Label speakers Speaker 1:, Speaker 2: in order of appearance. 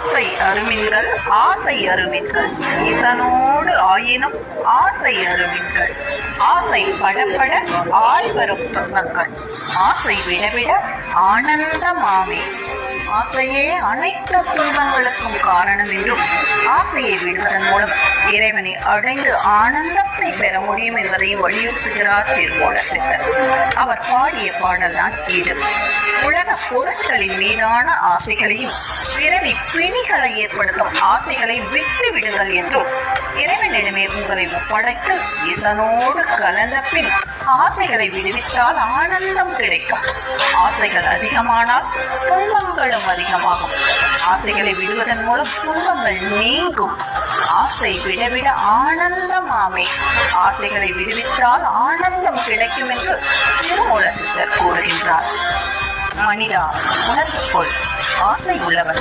Speaker 1: ஆசை அருமின்கள் ஆசை அருமின்கள் ஈசனோடு ஆயினும் ஆசை அருமின்கள் ஆசை படப்பட ஆழ்வரும் துன்பங்கள் ஆசை விடவிட ஆனந்தமாமே. ஆசையே அனைத்து துன்பங்களுக்கும் காரணம் என்றும் ஆசையை விடுவதன் மூலம் இறைவனை அடைந்து ஆனந்தத்தை பெற முடியும் என்பதை வலியுறுத்துகிறார் திருமூல சித்தர். அவர் பாடிய பாடல்தான் இது. உலக பொருட்களின் மீதான ஆசைகளையும் பிறவி பிணிகளை ஏற்படுத்தும் ஆசைகளை விட்டு விடுங்கள் என்றும் இறைவனிடமே உங்களை ஒப்படைத்து ஈசனோடு கலந்த பின் ஆசைகளை விடுவித்தால் ஆனந்தம் கிடைக்கும். ஆசைகள் அதிகமானால் துன்பங்களும் அதிகமாகும். ஆசைகளை விடுவதன் மூலம் துன்பங்கள் நீங்கும். ஆசை விடவிட ஆனந்தமாமே. ஆசைகளை விடுவித்தால் ஆனந்தம் கிடைக்கும் என்று திருமூல சித்தர் கூறுகின்றார். மனிதா, உணர்ந்து கொள், ஆசை உள்ளவன்